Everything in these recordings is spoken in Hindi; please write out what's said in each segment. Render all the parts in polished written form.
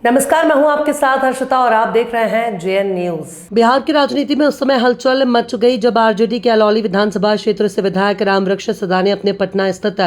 नमस्कार, मैं हूं आपके साथ हर्षिता और आप देख रहे हैं जेएन न्यूज। बिहार की राजनीति में उस समय हलचल मच गई जब आरजेडी के अलौली विधानसभा क्षेत्र से विधायक रामवृक्ष सदा ने अपने पटना स्थित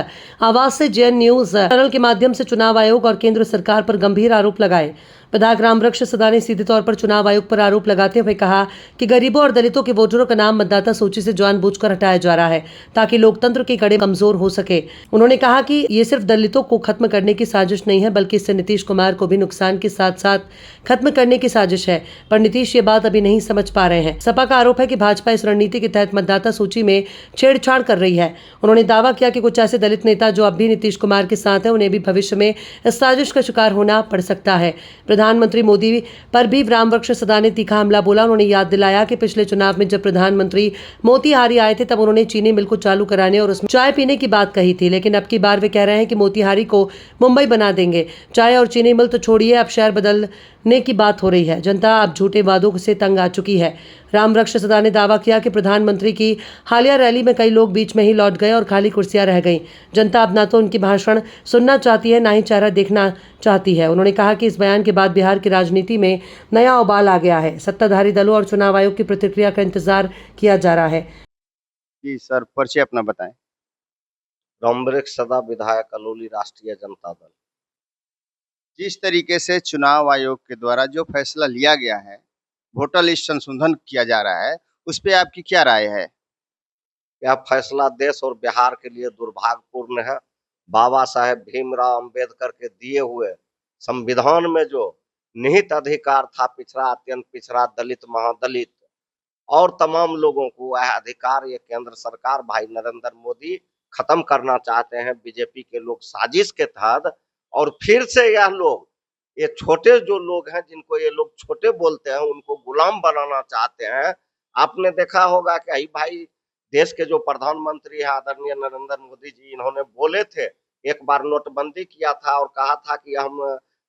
आवास से जेएन न्यूज चैनल के माध्यम से चुनाव आयोग और केंद्र सरकार पर गंभीर आरोप लगाए। विधायक रामवृक्ष सदा ने सीधे तौर पर चुनाव आयोग पर आरोप लगाते हुए कहा कि गरीबों और दलितों के वोटरों का नाम मतदाता सूची से जानबूझकर हटाया जा रहा है ताकि लोकतंत्र की कड़ी कमजोर हो सके। उन्होंने कहा कि ये सिर्फ दलितों को खत्म करने की साजिश नहीं है, बल्कि इससे नीतीश कुमार को भी नुकसान के साथ साथ खत्म करने की साजिश है, पर नीतीश ये बात अभी नहीं समझ पा रहे हैं। सपा का आरोप है कि भाजपा इस रणनीति के तहत मतदाता सूची में छेड़छाड़ कर रही है। उन्होंने दावा किया कि कुछ ऐसे दलित नेता जो अब भी नीतीश कुमार के साथ हैं, उन्हें भी भविष्य में इस साजिश का शिकार होना पड़ सकता है। प्रधानमंत्री मोदी पर भी रामवृक्ष सदा ने तीखा हमला बोला। उन्होंने याद दिलाया कि पिछले चुनाव में जब प्रधानमंत्री मोतिहारी आए थे तब उन्होंने चीनी मिल को चालू कराने और उसमें चाय पीने की बात कही थी, लेकिन अब की बार वे कह रहे हैं कि मोतिहारी को मुंबई बना देंगे। चाय और चीनी मिल तो छोड़िए, अब शहर बदलने की बात हो रही है। जनता अब झूठे वादों से तंग आ चुकी है। रामवृक्ष सदा ने दावा किया कि प्रधानमंत्री की हालिया रैली में कई लोग बीच में ही लौट गए और खाली कुर्सियां रह गईं। जनता अब ना तो उनकी भाषण सुनना चाहती है, ना ही चेहरा देखना चाहती है। उन्होंने कहा कि इस बयान के बाद बिहार की राजनीति में नया उबाल आ गया है। सत्ताधारी दलों और चुनाव आयोग की प्रतिक्रिया का इंतजार किया जा रहा है। जी सर, परिचय अपना बताएं। रामवृक्ष सदा विधायक अलौली राष्ट्रीय जनता दल। जिस तरीके से चुनाव आयोग के द्वारा जो फैसला लिया गया है, वोटर लिस्ट संशोधन किया जा रहा है, उस पे आपकी क्या राय है? यह फैसला देश और बिहार के लिए दुर्भाग्यपूर्ण है। बाबा साहेब भीमराव अंबेडकर के दिए हुए संविधान में जो निहित अधिकार था, पिछड़ा, अत्यंत पिछड़ा, दलित, महादलित और तमाम लोगों को वह अधिकार ये केंद्र सरकार भाई नरेंद्र मोदी खत्म करना चाहते हैं। बीजेपी के लोग साजिश के तहत और फिर से यह लोग, ये छोटे जो लोग हैं जिनको ये लोग छोटे बोलते हैं, उनको गुलाम बनाना चाहते हैं। आपने देखा होगा कि भाई देश के जो प्रधानमंत्री है आदरणीय नरेंद्र मोदी जी, इन्होंने बोले थे, एक बार नोटबंदी किया था और कहा था कि हम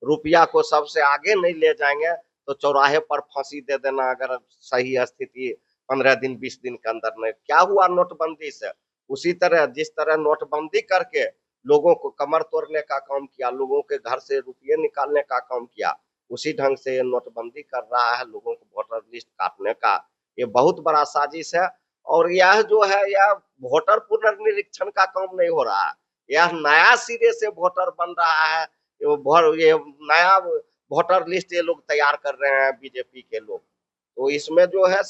रुपया को सबसे आगे नहीं ले जाएंगे, तो चौराहे पर फांसी दे देना अगर सही स्थिति 15 दिन 20 दिन के अंदर में। क्या हुआ नोटबंदी से? उसी तरह जिस तरह नोटबंदी करके लोगों को कमर तोड़ने का काम किया, लोगों के घर से रुपये निकालने का काम किया, उसी ढंग से ये नोटबंदी कर रहा है, लोगों को वोटर लिस्ट काटने का। ये बहुत बड़ा साजिश है और यह जो है यह वोटर पुनर्निरीक्षण का काम नहीं हो रहा है, यह नया सिरे से वोटर बन रहा है। ये नया वोटर लिस्ट ये लोग तैयार कर रहे हैं बीजेपी के लोग। तो इसमें जो है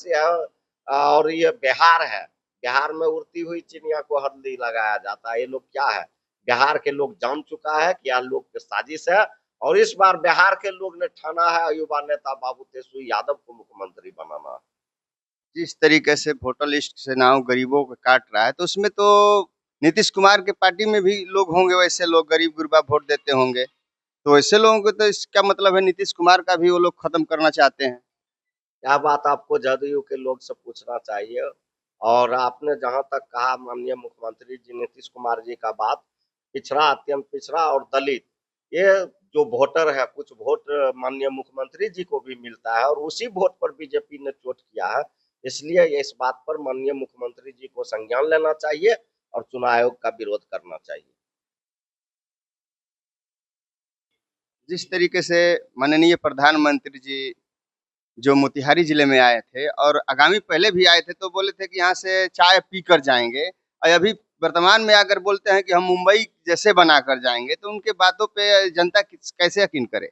और ये बिहार है, बिहार में उड़ती हुई चिड़िया को हल्दी लगाया जाता है। ये लोग क्या है, बिहार के लोग जान चुका है कि यह लोग की साजिश है और इस बार बिहार के लोग ने ठाना है युवा नेता बाबू तेजस्वी यादव को मुख्यमंत्री बनाना। जिस तरीके से वोटर लिस्ट से नाम गरीबों को काट रहा है, तो उसमें तो नीतीश कुमार के पार्टी में भी लोग होंगे, वैसे लोग गरीब गुरबा वोट देते होंगे, तो ऐसे लोगों को तो इसका मतलब है नीतीश कुमार का भी वो लोग खत्म करना चाहते हैं। यह बात आपको जदयू के लोग से पूछना चाहिए। और आपने जहां तक कहा माननीय मुख्यमंत्री जी नीतीश कुमार जी का बात, पिछड़ा, अत्यंत पिछड़ा और दलित, ये जो वोटर है, कुछ वोट माननीय मुख्यमंत्री जी को भी मिलता है और उसी वोट पर बीजेपी ने चोट किया है। इसलिए इस बात पर माननीय मुख्यमंत्री जी को संज्ञान लेना चाहिए और चुनाव आयोग का विरोध करना चाहिए। जिस तरीके से माननीय प्रधानमंत्री जी जो मोतिहारी जिले में आए थे और आगामी पहले भी आए थे, तो बोले थे कि यहाँ से चाय पी कर जाएंगे, और अभी वर्तमान में आकर बोलते हैं कि हम मुंबई जैसे बना कर जाएंगे, तो उनके बातों पे जनता कैसे यकीन करे?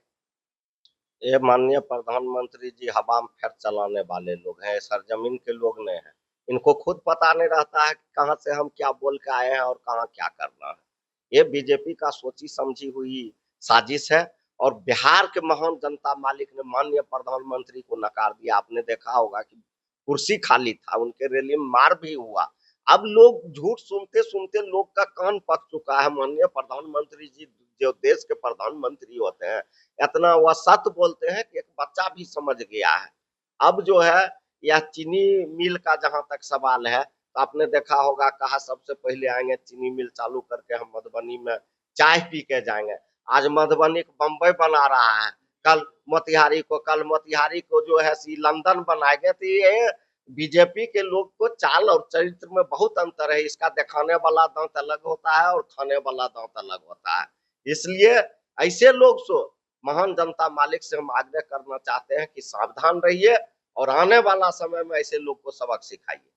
ये माननीय प्रधानमंत्री जी हवा में फेर चलाने वाले लोग हैं, सरजमीन के लोग नहीं हैं। इनको खुद पता नहीं रहता है कि कहाँ से हम क्या बोल के आए हैं और कहाँ क्या करना है। ये बीजेपी का सोची समझी हुई साजिश है और बिहार के महान जनता मालिक ने माननीय प्रधानमंत्री को नकार दिया। आपने देखा होगा कि कुर्सी खाली था, उनके रैली में मार भी हुआ। अब लोग झूठ सुनते सुनते लोग का कान पक चुका है। माननीय प्रधानमंत्री जी जो देश के प्रधानमंत्री होते हैं, इतना वह सत्य बोलते हैं कि एक बच्चा भी समझ गया है। अब जो है यह चीनी मिल का जहां तक सवाल है, तो आपने देखा होगा कहा सबसे पहले आएंगे चीनी मिल चालू करके हम मधुबनी में चाय पी के जाएंगे। आज मधुबनी को बम्बई बना रहा है, कल मोतिहारी को जो है लंदन बनाएंगे। तो ये बीजेपी के लोग को चाल और चरित्र में बहुत अंतर है। इसका दिखाने वाला दांत अलग होता है और खाने वाला दांत अलग होता है। इसलिए ऐसे लोग महान जनता मालिक से हम आग्रह करना चाहते हैं कि सावधान रहिए और आने वाला समय में ऐसे लोग को सबक सिखाइए।